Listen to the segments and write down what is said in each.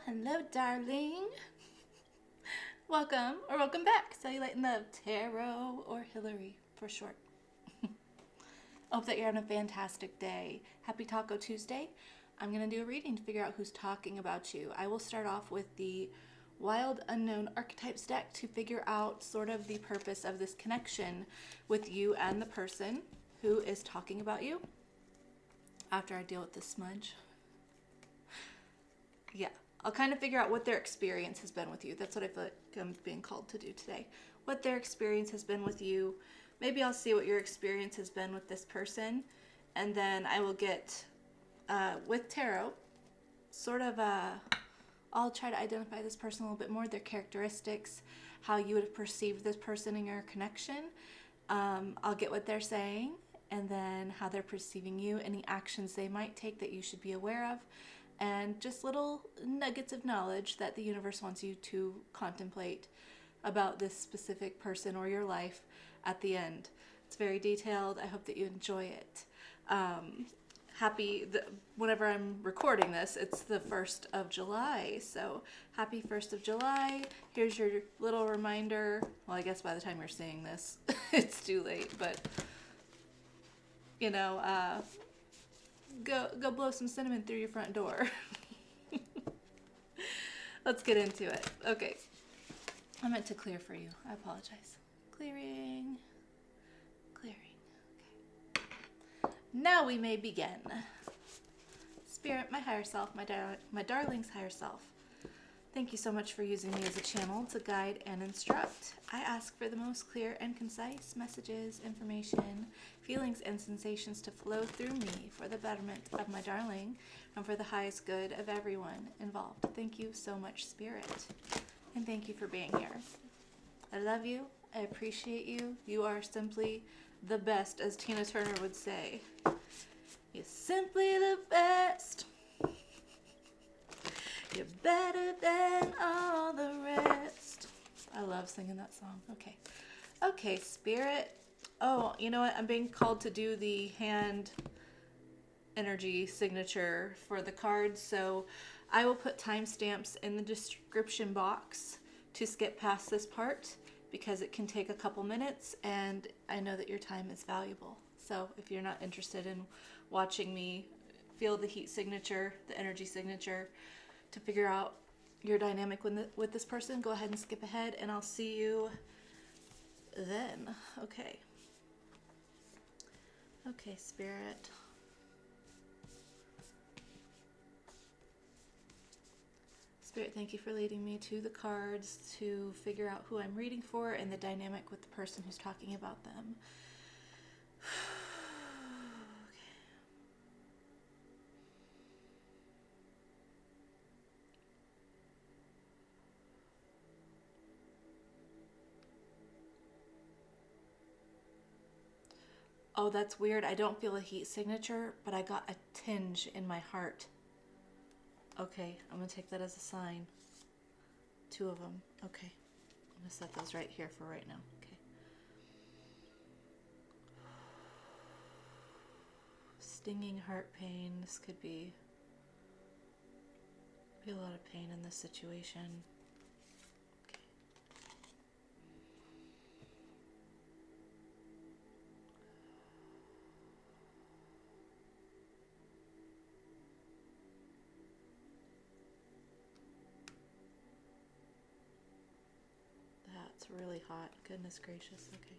Hello, darling. Welcome or welcome back. Cellulite in Love, Tarot, or Hillary for short. I hope that you're having a fantastic day. Happy Taco Tuesday. I'm going to do a reading to figure out who's talking about you. I will start off with the Wild Unknown Archetypes deck to figure out sort of the purpose of this connection with you and the person who is talking about you. After I deal with this smudge. Yeah. I'll kind of figure out what their experience has been with you. That's what I feel like I'm being called to do today. What their experience has been with you. Maybe I'll see what your experience has been with this person. And then I will get, with tarot, sort of I'll try to identify this person a little bit more, their characteristics, how you would have perceived this person in your connection. I'll get what they're saying, and then how they're perceiving you, any actions they might take that you should be aware of. And just little nuggets of knowledge that the universe wants you to contemplate about this specific person or your life at the end. It's very detailed. I hope that you enjoy it. Whenever I'm recording this, it's the 1st of July. So happy 1st of July. Here's your little reminder. Well, I guess by the time you're seeing this, it's too late. But, you know, Go blow some cinnamon through your front door. Let's get into it. Okay. I meant to clear for you. I apologize. Clearing. Okay. Now we may begin. Spirit, my higher self, my darling's higher self. Thank you so much for using me as a channel to guide and instruct. I ask for the most clear and concise messages, information, feelings, and sensations to flow through me for the betterment of my darling and for the highest good of everyone involved. Thank you so much, Spirit. And thank you for being here. I love you. I appreciate you. You are simply the best, as Tina Turner would say. You're simply the best. You're better than all the rest. I love singing that song. Okay, Spirit. Oh, you know what? I'm being called to do the hand energy signature for the cards, so I will put timestamps in the description box to skip past this part because it can take a couple minutes, and I know that your time is valuable. So if you're not interested in watching me feel the heat signature, the energy signature, to figure out your dynamic with this person, go ahead and skip ahead, and I'll see you then. Okay, Spirit. Spirit, thank you for leading me to the cards to figure out who I'm reading for and the dynamic with the person who's talking about them. Oh, that's weird. I don't feel a heat signature, but I got a tinge in my heart. Okay, I'm going to take that as a sign. 2 of them. Okay. I'm going to set those right here for right now. Okay. Stinging heart pain. This could be a lot of pain in this situation. That's really hot. Goodness gracious. Okay.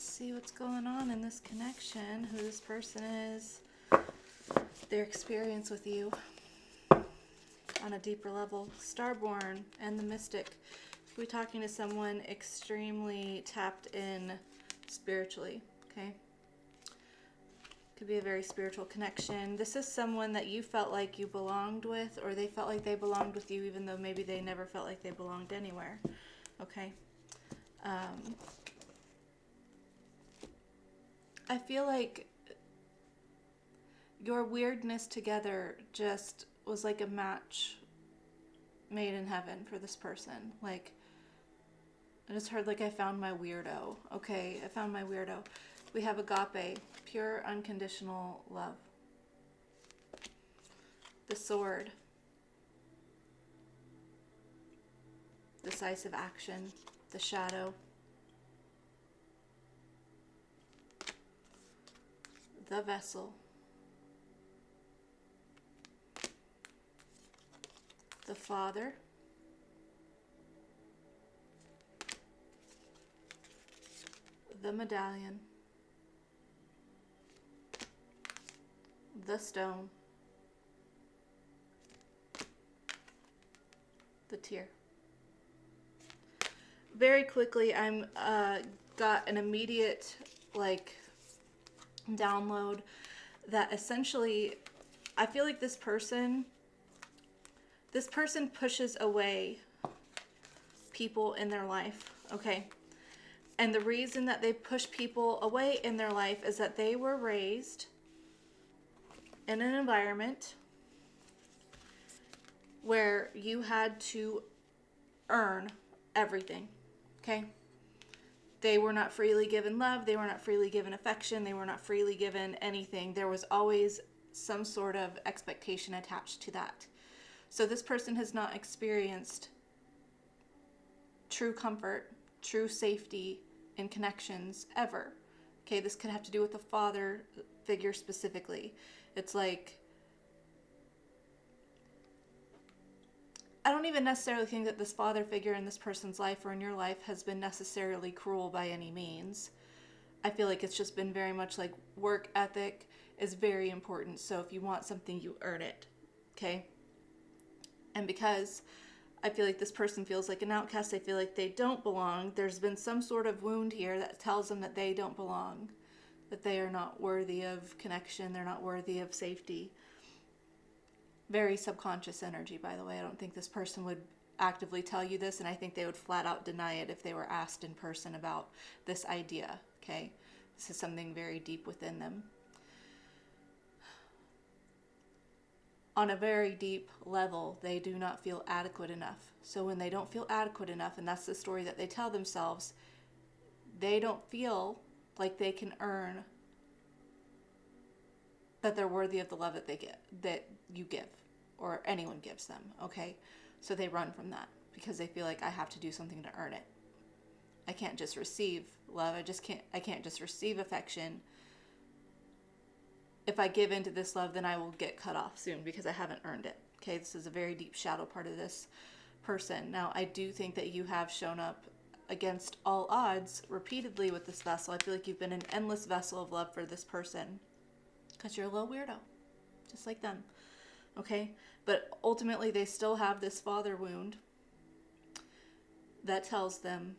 see what's going on in this connection, who this person is, their experience with you on a deeper level. Starborn and the Mystic. We're talking to someone extremely tapped in spiritually, okay? Could be a very spiritual connection. This is someone that you felt like you belonged with, or they felt like they belonged with you, even though maybe they never felt like they belonged anywhere, okay? I feel like your weirdness together just was like a match made in heaven for this person. Like, I just heard like I found my weirdo. Okay, I found my weirdo. We have agape, pure unconditional love. The sword. Decisive action. The shadow. The vessel. The Father. The medallion. The stone. The tear. Very quickly, I'm got an immediate like download that essentially I feel like this person pushes away people in their life, okay? And the reason that they push people away in their life is that they were raised in an environment where you had to earn everything, okay? They were not freely given love. They were not freely given affection. They were not freely given anything. There was always some sort of expectation attached to that. So this person has not experienced true comfort, true safety in connections ever. Okay, this could have to do with the father figure specifically. It's like, I don't even necessarily think that this father figure in this person's life or in your life has been necessarily cruel by any means. I feel like it's just been very much like work ethic is very important. So if you want something, you earn it. Okay? And because I feel like this person feels like an outcast, they feel like they don't belong, there's been some sort of wound here that tells them that they don't belong, that they are not worthy of connection, they're not worthy of safety. Very subconscious energy, by the way. I don't think this person would actively tell you this, and I think they would flat out deny it if they were asked in person about this idea, okay? This is something very deep within them. On a very deep level, they do not feel adequate enough. So when they don't feel adequate enough, and that's the story that they tell themselves, they don't feel like they can earn that they're worthy of the love that they get, that you give, or anyone gives them, okay? So they run from that because they feel like I have to do something to earn it. I can't just receive love. I can't just receive affection. If I give into this love, then I will get cut off soon because I haven't earned it. Okay, this is a very deep shadow part of this person. Now, I do think that you have shown up against all odds repeatedly with this vessel. I feel like you've been an endless vessel of love for this person because you're a little weirdo, just like them. Okay, but ultimately they still have this father wound that tells them,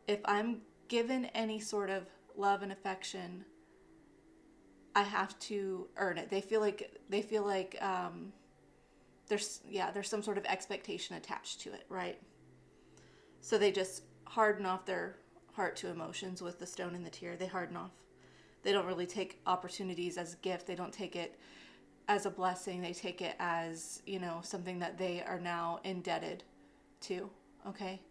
if I'm given any sort of love and affection, I have to earn it. They feel like there's some sort of expectation attached to it, right? So they just harden off their heart to emotions with the stone and the tear. They harden off. They don't really take opportunities as a gift. They don't take it as a blessing. They take it as, something that they are now indebted to, okay?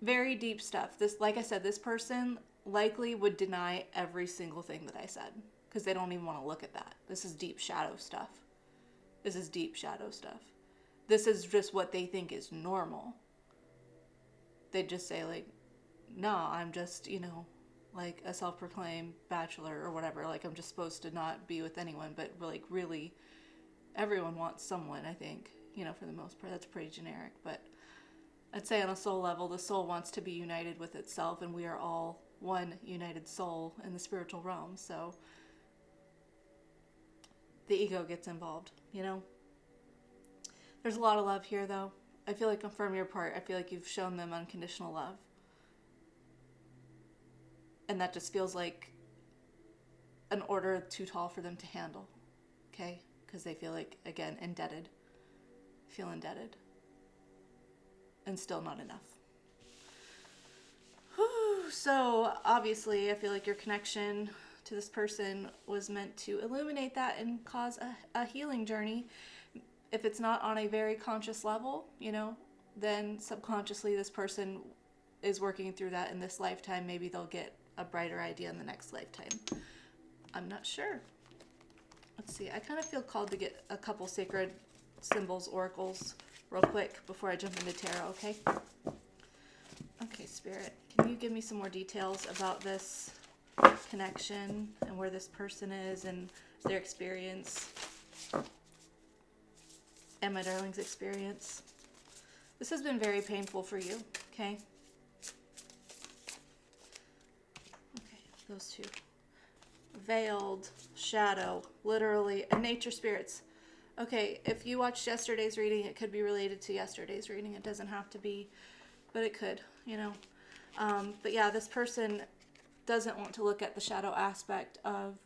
Very deep stuff. This, like I said, this person likely would deny every single thing that I said because they don't even want to look at that. This is deep shadow stuff. This is deep shadow stuff. This is just what they think is normal. They'd just say like, no, I'm just, like a self-proclaimed bachelor or whatever. Like I'm just supposed to not be with anyone, but like really everyone wants someone, I think, for the most part. That's pretty generic, but I'd say on a soul level, the soul wants to be united with itself, and we are all one united soul in the spiritual realm. So the ego gets involved, you know? There's a lot of love here, though. I feel like from your part, I feel like you've shown them unconditional love. And that just feels like an order too tall for them to handle, okay? Because they feel like, again, indebted. Feel indebted. And still not enough. Whew. So, obviously, I feel like your connection to this person was meant to illuminate that and cause a healing journey. If it's not on a very conscious level, you know, then subconsciously this person is working through that in this lifetime. Maybe they'll get a brighter idea in the next lifetime. I'm not sure. Let's see. I kind of feel called to get a couple sacred symbols, oracles, real quick before I jump into tarot, okay? Okay, Spirit, can you give me some more details about this connection and where this person is and their experience and my darling's experience? This has been very painful for you, okay? Okay, those two. Veiled, shadow, literally, and nature spirits. Okay, if you watched yesterday's reading, it could be related to yesterday's reading. It doesn't have to be, but it could, you know. But yeah, this person doesn't want to look at the shadow aspect of,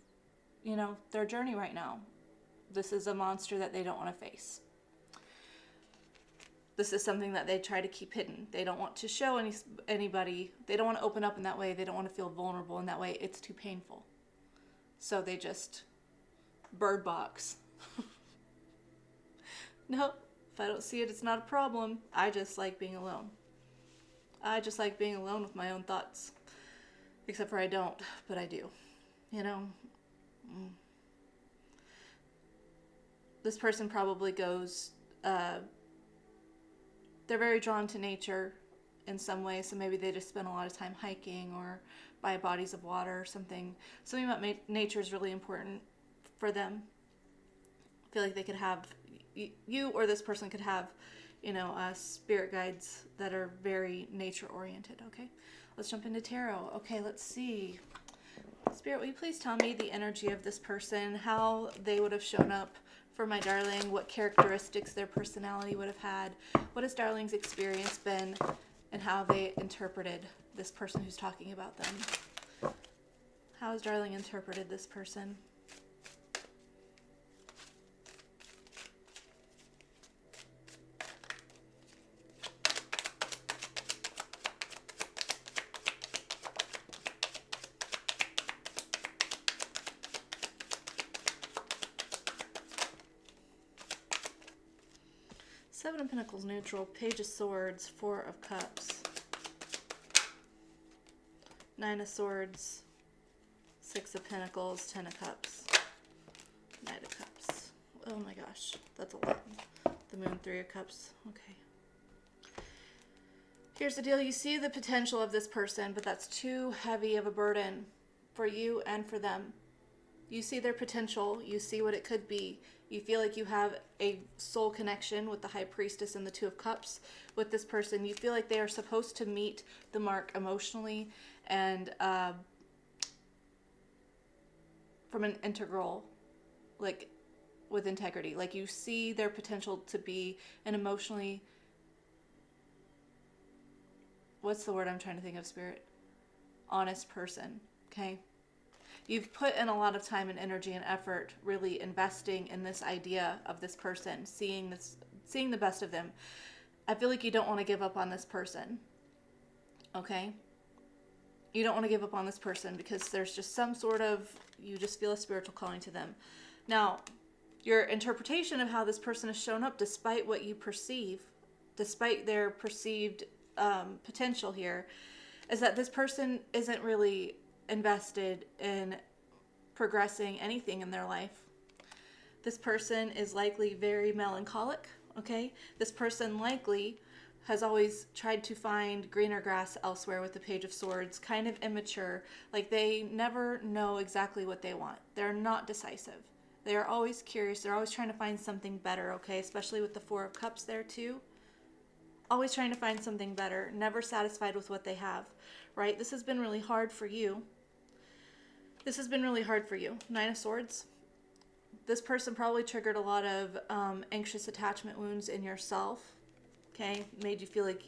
you know, their journey right now. This is a monster that they don't want to face. This is something that they try to keep hidden. They don't want to show anybody. They don't want to open up in that way. They don't want to feel vulnerable in that way. It's too painful. So they just bird box. No, if I don't see it, it's not a problem. I just like being alone. I just like being alone with my own thoughts. Except for I don't, but I do. You know? This person probably goes, they're very drawn to nature in some way, so maybe they just spend a lot of time hiking or by bodies of water or something. Something about nature is really important for them. I feel like they could have, you or this person could have, you know, spirit guides that are very nature oriented, okay? Let's jump into tarot. Okay, let's see. Spirit, will you please tell me the energy of this person, how they would have shown up for my darling, what characteristics their personality would have had, what has darling's experience been, and how they interpreted this person who's talking about them. How has darling interpreted this person? Seven of Pentacles neutral, Page of Swords, Four of Cups, Nine of Swords, Six of Pentacles, Ten of Cups, Knight of Cups. Oh my gosh, that's a lot. The Moon, Three of Cups. Okay. Here's the deal. You see the potential of this person, but that's too heavy of a burden for you and for them. You see their potential. You see what it could be. You feel like you have a soul connection with the High Priestess and the Two of Cups with this person. You feel like they are supposed to meet the mark emotionally and from an integral, like with integrity. Like you see their potential to be an emotionally, what's the word I'm trying to think of, Spirit? Honest person, okay? You've put in a lot of time and energy and effort really investing in this idea of this person, seeing the best of them. I feel like you don't want to give up on this person, okay? You don't want to give up on this person because there's just some sort of, you just feel a spiritual calling to them. Now, your interpretation of how this person has shown up, despite what you perceive, despite their perceived potential here, is that this person isn't really invested in progressing anything in their life. This person is likely very melancholic, okay? This person likely has always tried to find greener grass elsewhere with the Page of Swords, kind of immature, like they never know exactly what they want. They're not decisive. They are always curious. They're always trying to find something better, okay? Especially with the Four of Cups there too. always trying to find something better, never satisfied with what they have, right? This has been really hard for you. This has been really hard for you. Nine of Swords. This person probably triggered a lot of anxious attachment wounds in yourself, okay? Made you feel like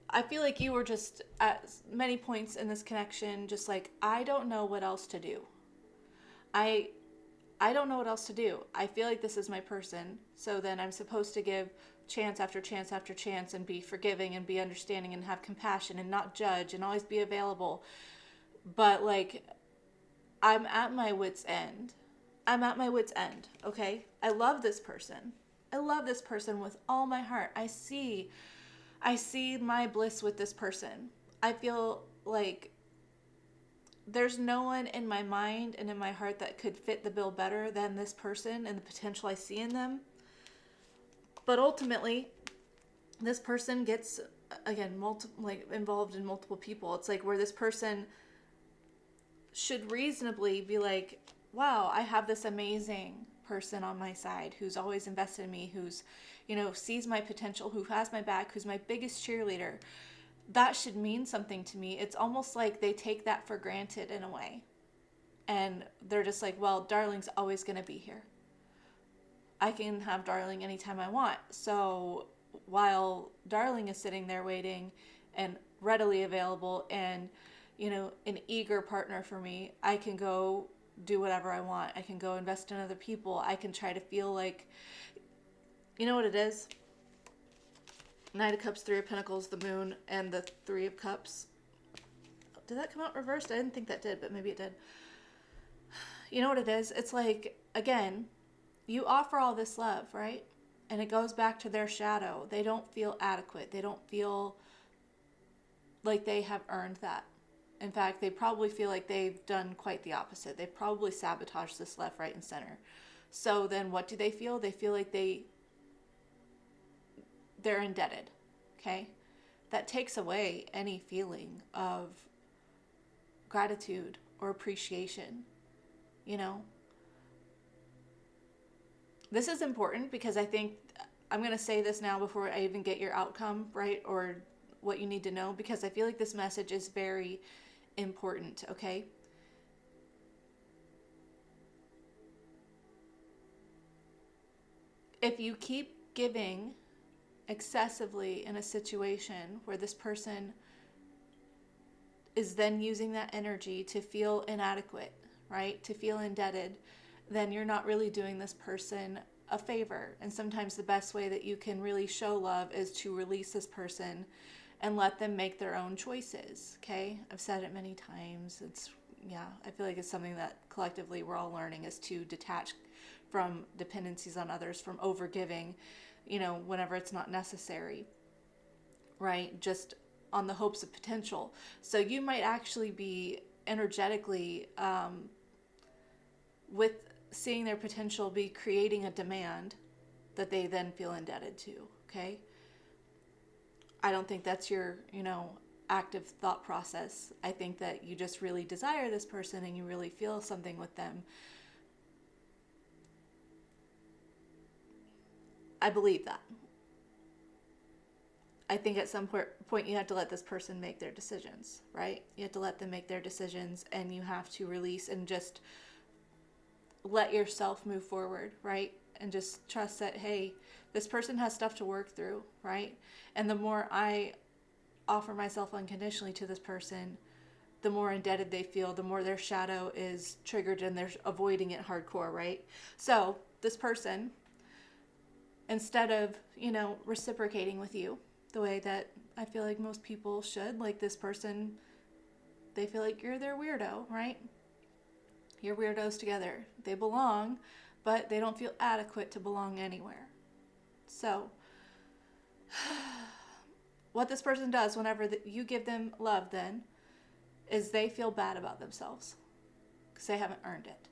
I feel like you were just at many points in this connection just like, I don't know what else to do. I don't know what else to do. I feel like this is my person. So then I'm supposed to give chance after chance after chance and be forgiving and be understanding and have compassion and not judge and always be available. But like, I'm at my wit's end. I'm at my wit's end, okay? I love this person. I love this person with all my heart. I see my bliss with this person. I feel like there's no one in my mind and in my heart that could fit the bill better than this person and the potential I see in them. But ultimately, this person gets, again, involved in multiple people. It's like where this person should reasonably be like, wow, I have this amazing person on my side who's always invested in me, who's, sees my potential, who has my back, who's my biggest cheerleader. That should mean something to me. It's almost like they take that for granted in a way. And they're just like, well, Darling's always going to be here. I can have Darling anytime I want. So while Darling is sitting there waiting and readily available and, an eager partner for me, I can go do whatever I want. I can go invest in other people. I can try to feel like, you know what it is? Knight of Cups, Three of Pentacles, the Moon, and the Three of Cups. Did that come out reversed? I didn't think that did, but maybe it did. You know what it is? It's like, again, you offer all this love, right? And it goes back to their shadow. They don't feel adequate. They don't feel like they have earned that. In fact, they probably feel like they've done quite the opposite. They've probably sabotaged this left, right, and center. So then what do they feel? They feel like they're indebted, okay? That takes away any feeling of gratitude or appreciation, This is important because I think, I'm going to say this now before I even get your outcome, right? Or what you need to know, because I feel like this message is very important, okay? If you keep giving excessively in a situation where this person is then using that energy to feel inadequate, right? To feel indebted, then you're not really doing this person a favor. And sometimes the best way that you can really show love is to release this person and let them make their own choices, okay? I've said it many times. I feel like it's something that collectively we're all learning, is to detach from dependencies on others, from overgiving, whenever it's not necessary, right? Just on the hopes of potential. So you might actually be energetically, with seeing their potential, be creating a demand that they then feel indebted to, okay? I don't think that's your, active thought process. I think that you just really desire this person and you really feel something with them. I believe that. I think at some point you have to let this person make their decisions, right? You have to let them make their decisions, and you have to release and just let yourself move forward, right? And just trust that, hey, this person has stuff to work through, right? And the more I offer myself unconditionally to this person, the more indebted they feel, the more their shadow is triggered and they're avoiding it hardcore, right? So this person, instead of, reciprocating with you the way that I feel like most people should, like this person, they feel like you're their weirdo, right? You're weirdos together. They belong, but they don't feel adequate to belong anywhere. So what this person does whenever you give them love then is they feel bad about themselves because they haven't earned it.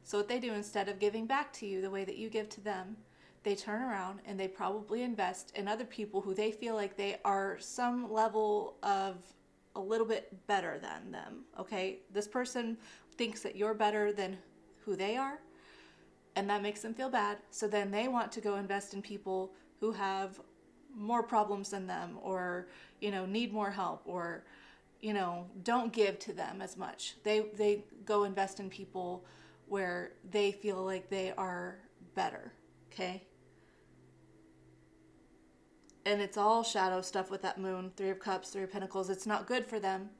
So what they do, instead of giving back to you the way that you give to them, they turn around and they probably invest in other people who they feel like they are some level of a little bit better than them, okay? This person thinks that you're better than who they are, and that makes them feel bad. So then they want to go invest in people who have more problems than them, or, need more help, or, don't give to them as much. They go invest in people where they feel like they are better, okay? And it's all shadow stuff with that moon, 3 of Cups, 3 of Pentacles. It's not good for them.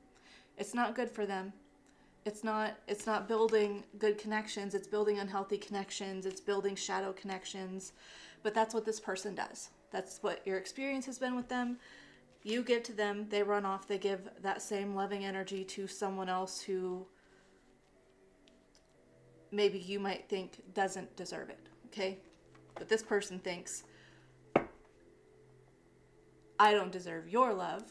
It's not good for them. It's not building good connections. It's building unhealthy connections. It's building shadow connections. But that's what this person does. That's what your experience has been with them. You give to them, they run off, they give that same loving energy to someone else who maybe you might think doesn't deserve it, okay? But this person thinks, I don't deserve your love.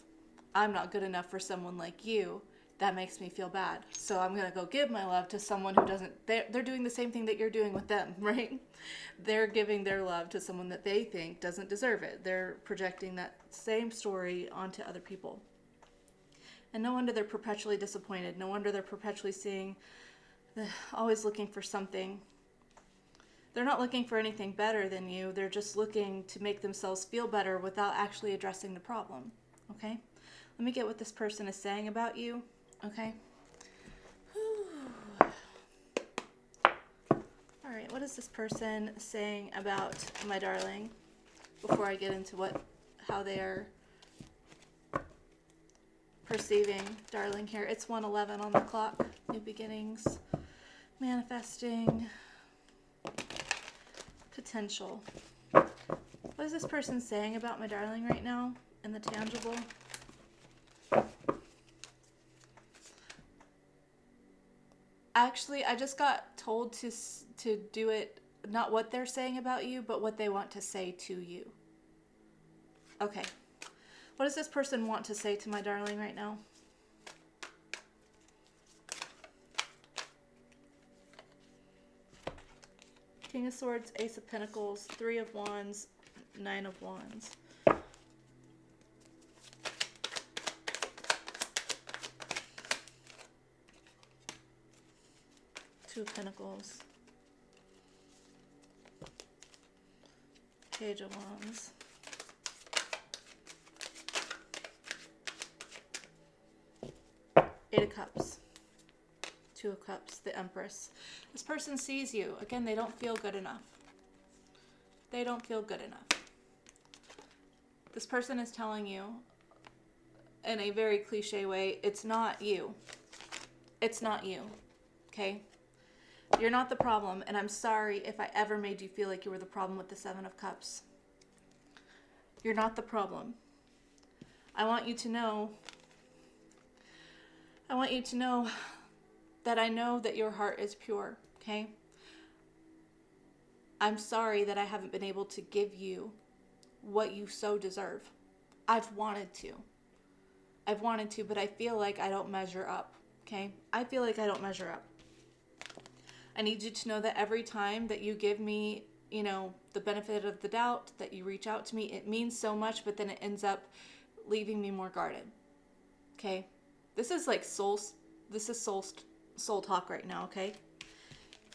I'm not good enough for someone like you. That makes me feel bad. So I'm going to go give my love to someone who doesn't, they're doing the same thing that you're doing with them, right? They're giving their love to someone that they think doesn't deserve it. They're projecting that same story onto other people. And no wonder they're perpetually disappointed. No wonder they're perpetually always looking for something. They're not looking for anything better than you. They're just looking to make themselves feel better without actually addressing the problem, okay? Let me get what this person is saying about you. Okay. All right, what is this person saying about my darling before I get into how they are perceiving darling here? It's 1:11 on the clock. New beginnings, manifesting, potential. What is this person saying about my darling right now in the tangible? Actually, I just got told to do it, not what they're saying about you, but what they want to say to you. Okay. What does this person want to say to my darling right now? King of Swords, Ace of Pentacles, 3 of Wands, 9 of Wands. Two of Pentacles. Page of Wands. Eight of Cups. Two of Cups. The Empress. This person sees you. Again, they don't feel good enough. They don't feel good enough. This person is telling you, in a very cliche way, it's not you. It's not you. Okay? You're not the problem, and I'm sorry if I ever made you feel like you were the problem with the 7 of Cups. You're not the problem. I want you to know that I know that your heart is pure, okay? I'm sorry that I haven't been able to give you what you so deserve. I've wanted to, but I feel like I don't measure up, okay? I feel like I don't measure up. I need you to know that every time that you give me, the benefit of the doubt, that you reach out to me, it means so much, but then it ends up leaving me more guarded. Okay? This is like soul talk right now, okay?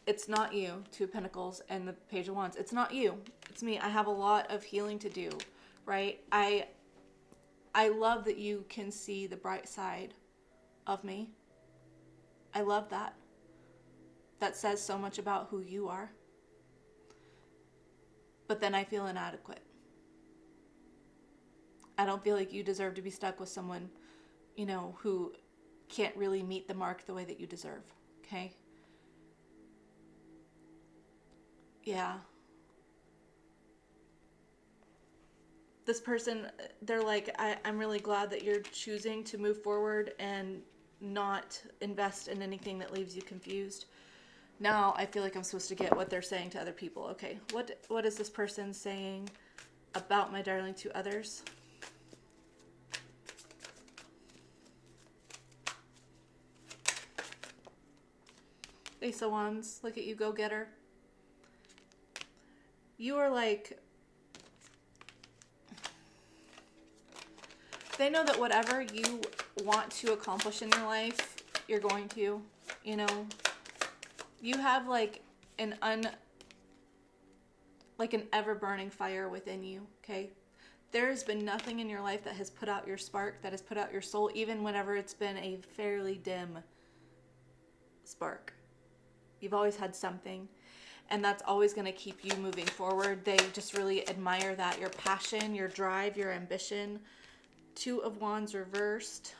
It's not you, 2 of Pentacles and the Page of Wands. It's not you. It's me. I have a lot of healing to do, right? I love that you can see the bright side of me. I love that. That says so much about who you are. But then I feel inadequate. I don't feel like you deserve to be stuck with someone, who can't really meet the mark the way that you deserve. Okay? Yeah. This person, they're like, I'm really glad that you're choosing to move forward and not invest in anything that leaves you confused. Now I feel like I'm supposed to get what they're saying to other people. Okay, what is this person saying about my darling to others? Ace of Wands, look at you, go getter. You are like, they know that whatever you want to accomplish in your life, you're going to, You have like an ever burning fire within you, okay? There has been nothing in your life that has put out your spark, that has put out your soul, even whenever it's been a fairly dim spark. You've always had something, and that's always going to keep you moving forward. They just really admire that, your passion, your drive, your ambition. 2 of Wands reversed.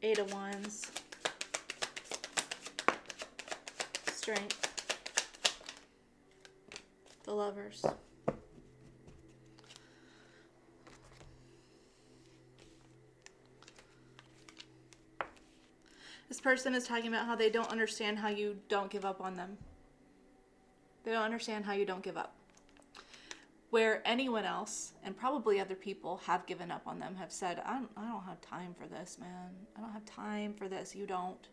Eight of Wands. Strength. The Lovers. This person is talking about how they don't understand how you don't give up on them. They don't understand how you don't give up. Where anyone else, and probably other people, have given up on them, have said, I don't have time for this, man. I don't have time for this. You don't.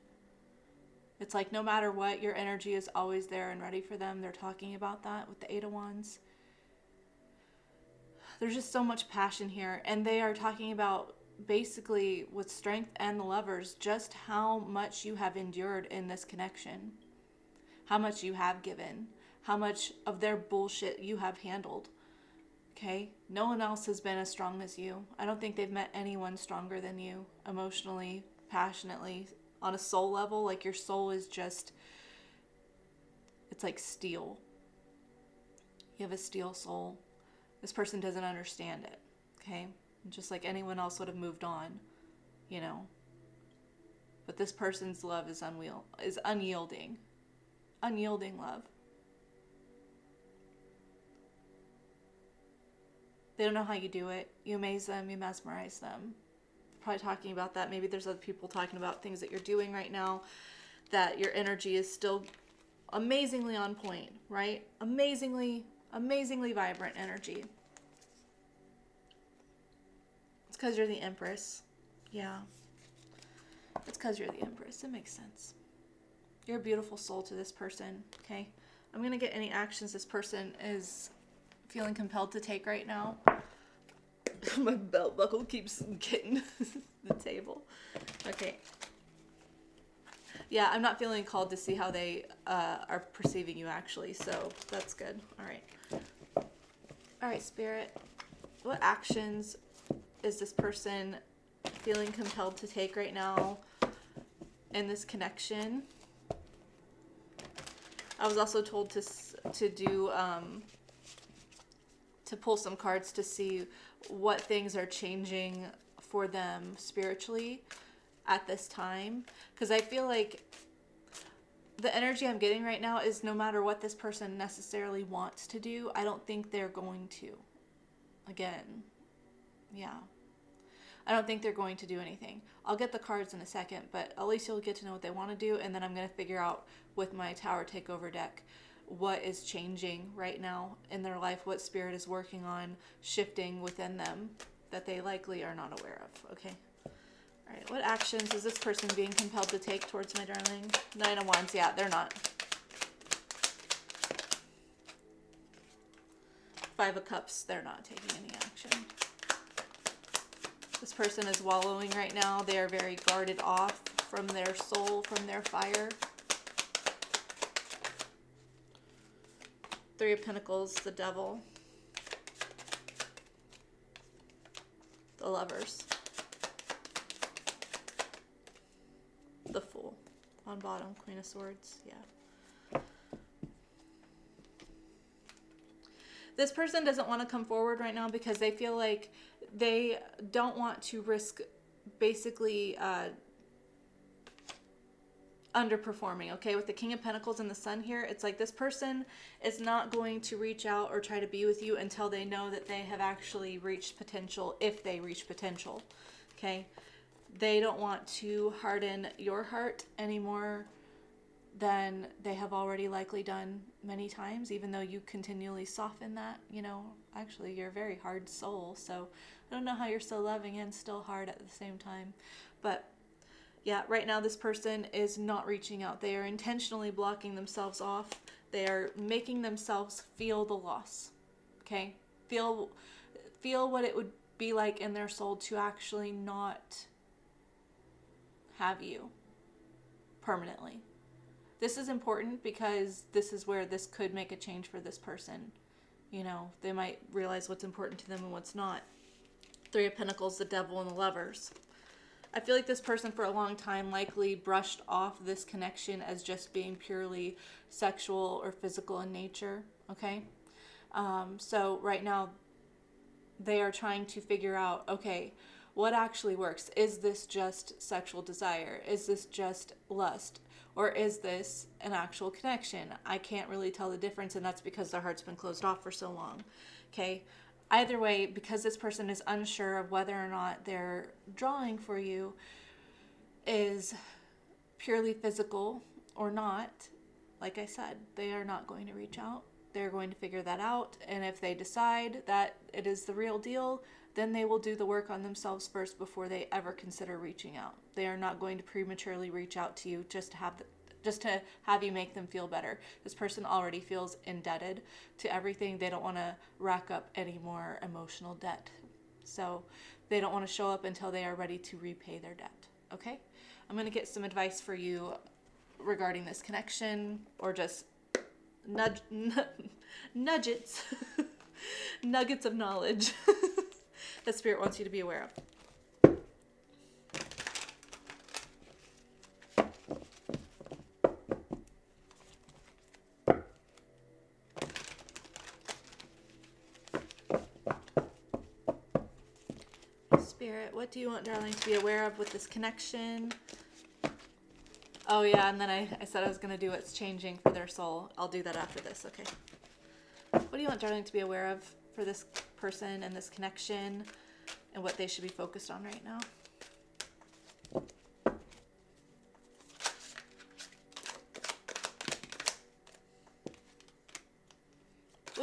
It's like no matter what, your energy is always there and ready for them. They're talking about that with the 8 of Wands. There's just so much passion here. And they are talking about, basically, with Strength and the Lovers, just how much you have endured in this connection. How much you have given. How much of their bullshit you have handled. Okay? No one else has been as strong as you. I don't think they've met anyone stronger than you. Emotionally, passionately, on a soul level. Like, your soul is just, it's like steel. You have a steel soul. This person doesn't understand it. Okay? Just like anyone else would have moved on. You know? But this person's love is unyielding. Unyielding love. They don't know how you do it. You amaze them, you mesmerize them. Probably talking about that. Maybe there's other people talking about things that you're doing right now, that your energy is still amazingly on point, right? Amazingly vibrant energy. It's because you're the Empress. Yeah. It's because you're the Empress. It makes sense. You're a beautiful soul to this person, okay? I'm going to get any actions this person is feeling compelled to take right now. My belt buckle keeps getting the table. Okay. Yeah, I'm not feeling called to see how they are perceiving you, actually, so that's good. All right. All right, Spirit. What actions is this person feeling compelled to take right now in this connection? I was also told to do to pull some cards to see what things are changing for them spiritually at this time, because I feel like the energy I'm getting right now is no matter what this person necessarily wants to do, I don't think they're going to. Again, yeah. I don't think they're going to do anything. I'll get the cards in a second, but at least you'll get to know what they want to do, and then I'm going to figure out with my Tower Takeover deck what is changing right now in their life, what spirit is working on shifting within them that they likely are not aware of. Okay. All right. What actions is this person being compelled to take towards my darling? 9 of Wands. Yeah, they're not. 5 of Cups. They're not taking any action. This person is wallowing right now. They are very guarded off from their soul, from their fire. 3 of Pentacles, the Devil. The Lovers. The Fool. On bottom, Queen of Swords. Yeah. This person doesn't want to come forward right now because they feel like they don't want to risk basically underperforming, okay? With the King of Pentacles and the Sun here, it's like this person is not going to reach out or try to be with you until they know that they have actually reached potential, if they reach potential, okay? They don't want to harden your heart anymore than they have already likely done many times, even though you continually soften that, you know. Actually, you're a very hard soul, so I don't know how you're so loving and still hard at the same time. But yeah, right now this person is not reaching out. They are intentionally blocking themselves off. They are making themselves feel the loss, okay? Feel what it would be like in their soul to actually not have you permanently. This is important because this is where this could make a change for this person. You know, they might realize what's important to them and what's not. Three of Pentacles, the Devil, and the Lovers. I feel like this person for a long time likely brushed off this connection as just being purely sexual or physical in nature, okay? So right now, they are trying to figure out, okay, what actually works? Is this just sexual desire? Is this just lust? Or is this an actual connection? I can't really tell the difference, and that's because their heart's been closed off for so long, okay? Either way, because this person is unsure of whether or not their drawing for you is purely physical or not, like I said, they are not going to reach out. They're going to figure that out, and if they decide that it is the real deal, then they will do the work on themselves first before they ever consider reaching out. They are not going to prematurely reach out to you just to have you make them feel better. This person already feels indebted to everything. They don't want to rack up any more emotional debt. So they don't want to show up until they are ready to repay their debt. Okay? I'm going to get some advice for you regarding this connection, or just nuggets nuggets of knowledge that Spirit wants you to be aware of. Spirit, what do you want darling to be aware of with this connection? Oh yeah, and then I said I was going to do what's changing for their soul. I'll do that after this, okay. What do you want darling to be aware of for this person and this connection, and what they should be focused on right now?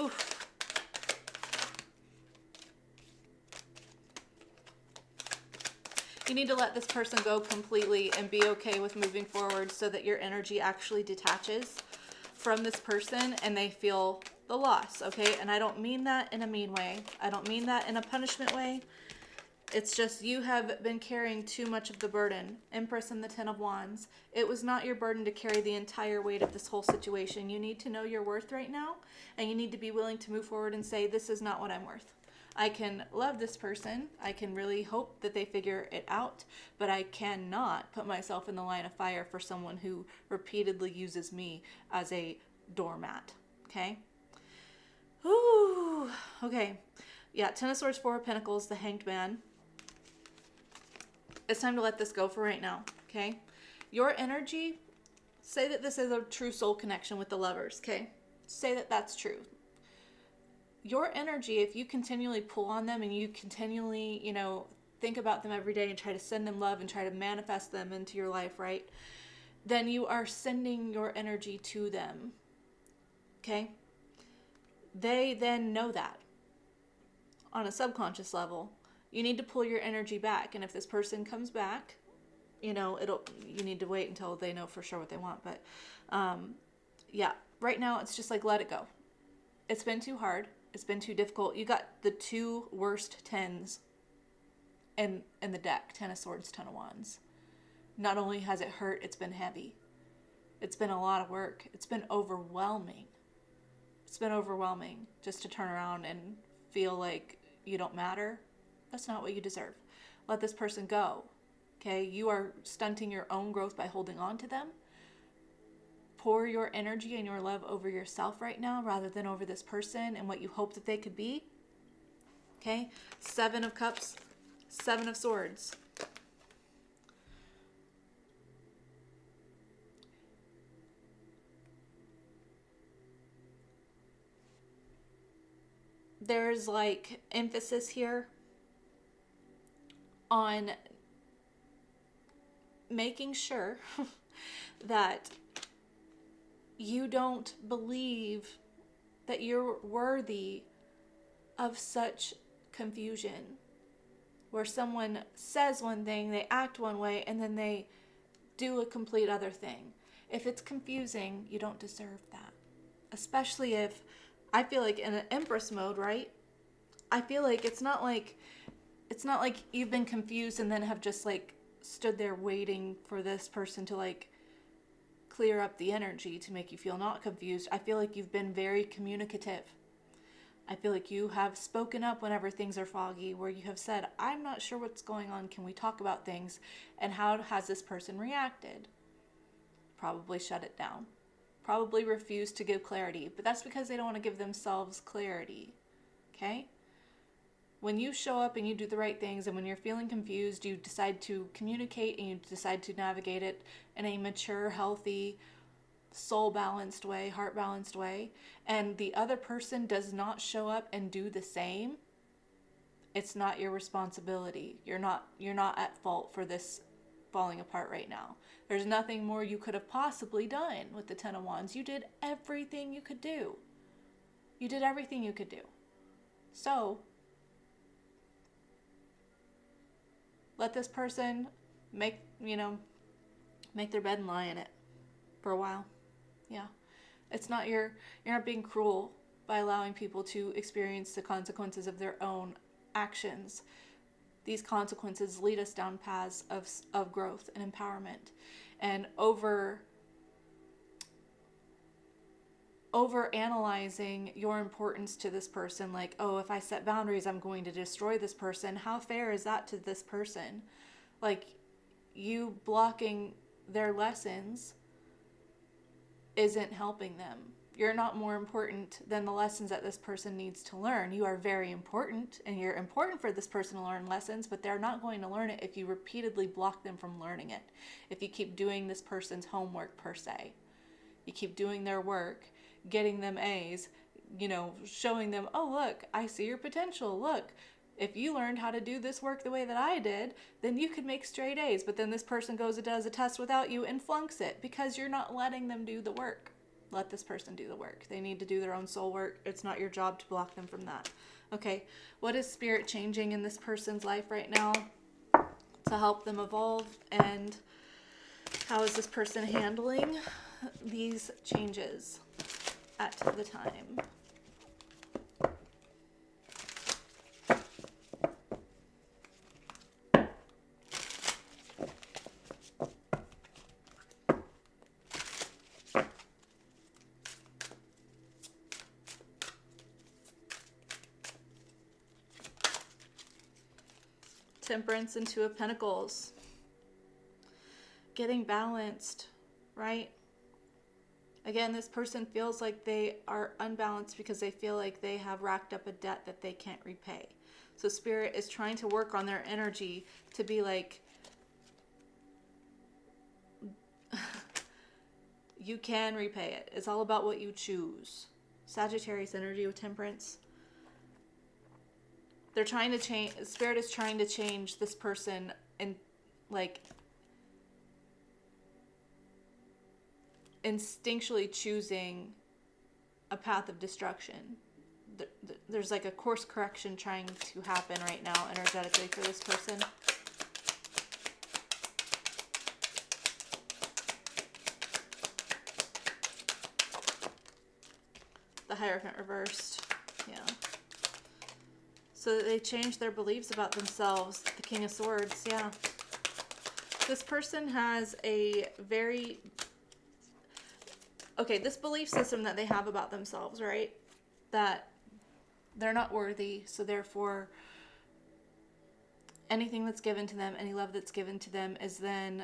Oof. You need to let this person go completely and be okay with moving forward so that your energy actually detaches from this person and they feel the loss, okay? And I don't mean that in a mean way. I don't mean that in a punishment way. It's just you have been carrying too much of the burden. Empress and the Ten of Wands. It was not your burden to carry the entire weight of this whole situation. You need to know your worth right now, and you need to be willing to move forward and say, this is not what I'm worth. I can love this person. I can really hope that they figure it out, but I cannot put myself in the line of fire for someone who repeatedly uses me as a doormat, okay? Ooh, okay. Yeah, Ten of Swords, Four of Pentacles, the Hanged Man. It's time to let this go for right now, okay? Your energy, say that this is a true soul connection with the Lovers, okay? Say that that's true. Your energy, if you continually pull on them and you continually, think about them every day and try to send them love and try to manifest them into your life, right? Then you are sending your energy to them, okay? They then know that on a subconscious level. You need to pull your energy back, and if this person comes back, you need to wait until they know for sure what they want. But yeah, right now it's just like, let it go. It's been too hard. It's been too difficult. You got the two worst tens in the deck. Ten of Swords, Ten of Wands. Not only has it hurt, it's been heavy. It's been a lot of work. It's been overwhelming. It's been overwhelming just to turn around and feel like you don't matter. That's not what you deserve. Let this person go. Okay? You are stunting your own growth by holding on to them. Pour your energy and your love over yourself right now rather than over this person and what you hope that they could be. Okay? Seven of Cups, Seven of Swords. There's like emphasis here on making sure that you don't believe that you're worthy of such confusion, where someone says one thing, they act one way, and then they do a complete other thing. If it's confusing, you don't deserve that. Especially if, I feel like in an Empress mode, right? I feel like it's not like you've been confused and then have just like stood there waiting for this person to like clear up the energy to make you feel not confused, I feel like you've been very communicative. I feel like you have spoken up whenever things are foggy, where you have said, I'm not sure what's going on. Can we talk about things? And how has this person reacted? Probably shut it down. Probably refused to give clarity. But that's because they don't want to give themselves clarity. Okay? When you show up and you do the right things, and when you're feeling confused, you decide to communicate and you decide to navigate it in a mature, healthy, soul-balanced way, heart-balanced way, and the other person does not show up and do the same, it's not your responsibility. You're not at fault for this falling apart right now. There's nothing more you could have possibly done with the Ten of Wands. You did everything you could do. You did everything you could do. So, let this person make their bed and lie in it for a while. Yeah. You're not being cruel by allowing people to experience the consequences of their own actions. These consequences lead us down paths of growth and empowerment. And over analyzing your importance to this person, like, oh, if I set boundaries, I'm going to destroy this person. How fair is that to this person? Like, you blocking their lessons isn't helping them. You're not more important than the lessons that this person needs to learn. You are very important, and you're important for this person to learn lessons, but they're not going to learn it if you repeatedly block them from learning it. If you keep doing this person's homework, per se. You keep doing their work, getting them A's, showing them, oh, look, I see your potential. Look, if you learned how to do this work the way that I did, then you could make straight A's. But then this person goes and does a test without you and flunks it because you're not letting them do the work. Let this person do the work. They need to do their own soul work. It's not your job to block them from that. Okay, what is spirit changing in this person's life right now to help them evolve? And how is this person handling these changes at the time? Temperance and Two of Pentacles. Getting balanced, right? Again, this person feels like they are unbalanced because they feel like they have racked up a debt that they can't repay. So Spirit is trying to work on their energy to be like, you can repay it. It's all about what you choose. Sagittarius energy with Temperance. They're trying to change, Spirit is trying to change this person and like instinctually choosing a path of destruction. There's like a course correction trying to happen right now energetically for this person. The Hierophant reversed. Yeah. So they changed their beliefs about themselves. The King of Swords, yeah. This person has a very... Okay, this belief system that they have about themselves, right? That they're not worthy, so therefore anything that's given to them, any love that's given to them is then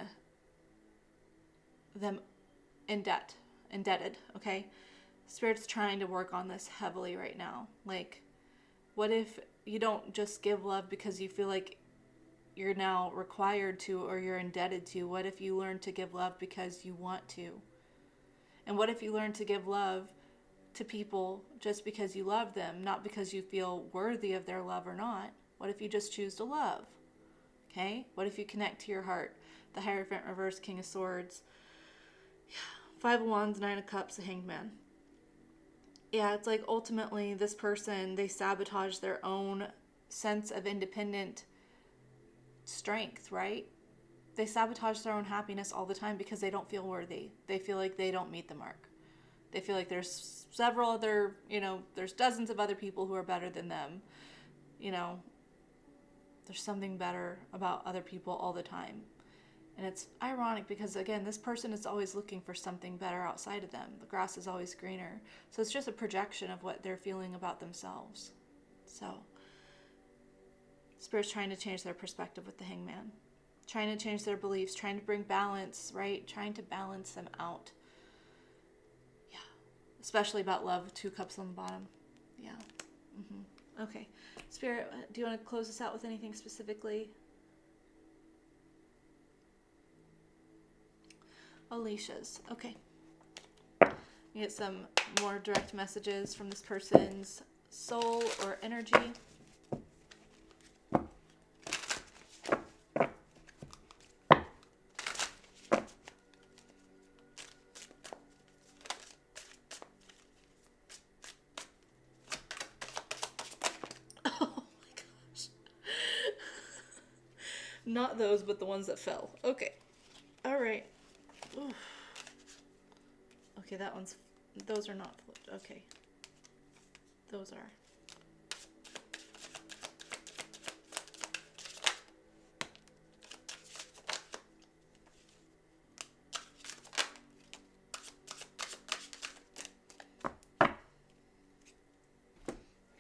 them indebted, okay? Spirit's trying to work on this heavily right now. Like, what if you don't just give love because you feel like you're now required to or you're indebted to? What if you learn to give love because you want to? And what if you learn to give love to people just because you love them, not because you feel worthy of their love or not? What if you just choose to love? Okay? What if you connect to your heart? The Hierophant reverse, King of Swords. Five of Wands, Nine of Cups, the Hanged Man. Yeah, it's like ultimately this person, they sabotage their own sense of independent strength, right? They sabotage their own happiness all the time because they don't feel worthy. They feel like they don't meet the mark. They feel like there's several other, there's dozens of other people who are better than them. There's something better about other people all the time. And it's ironic because, again, this person is always looking for something better outside of them. The grass is always greener. So it's just a projection of what they're feeling about themselves. So Spirit's trying to change their perspective with the Hangman. Trying to change their beliefs. Trying to bring balance, right? Trying to balance them out. Yeah. Especially about love. 2 cups on the bottom. Yeah. Okay. Spirit, do you want to close us out with anything specifically? Alicia's. Okay. You get some more direct messages from this person's soul or energy. Oh my gosh. Not those, but the ones that fell. Okay. All right. Oof. Okay, those are not flipped. Okay. Those are.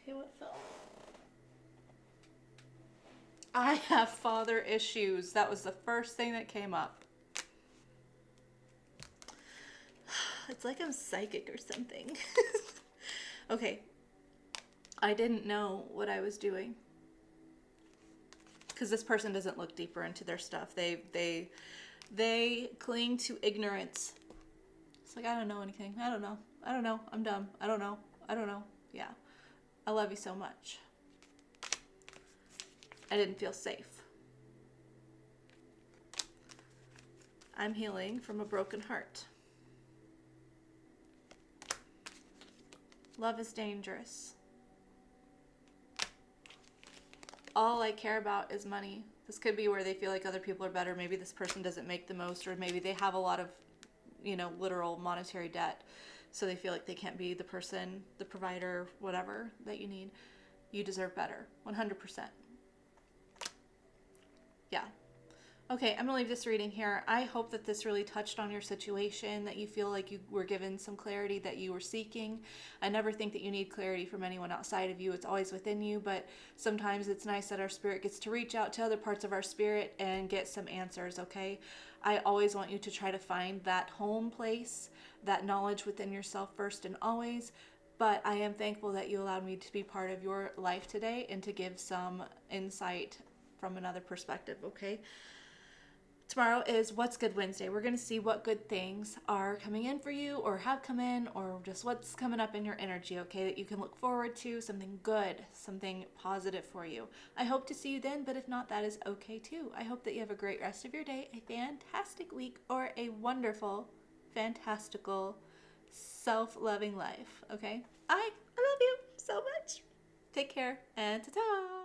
Okay, what fell? I have father issues. That was the first thing that came up. It's like I'm psychic or something. Okay. I didn't know what I was doing. Because this person doesn't look deeper into their stuff. They cling to ignorance. It's like, I don't know anything. I don't know. I'm dumb. I don't know. Yeah. I love you so much. I didn't feel safe. I'm healing from a broken heart. Love is dangerous. All I care about is money. This could be where they feel like other people are better. Maybe this person doesn't make the most, or maybe they have a lot of, literal monetary debt. So they feel like they can't be the person, the provider, whatever that you need. You deserve better. 100%. Yeah. Okay, I'm going to leave this reading here. I hope that this really touched on your situation, that you feel like you were given some clarity that you were seeking. I never think that you need clarity from anyone outside of you. It's always within you, but sometimes it's nice that our spirit gets to reach out to other parts of our spirit and get some answers, okay? I always want you to try to find that home place, that knowledge within yourself first and always. But I am thankful that you allowed me to be part of your life today and to give some insight from another perspective, okay? Tomorrow is What's Good Wednesday. We're going to see what good things are coming in for you or have come in, or just what's coming up in your energy, okay, that you can look forward to, something good, something positive for you. I hope to see you then, but if not, that is okay too. I hope that you have a great rest of your day, a fantastic week, or a wonderful, fantastical, self-loving life, okay? I love you so much. Take care, and ta-ta!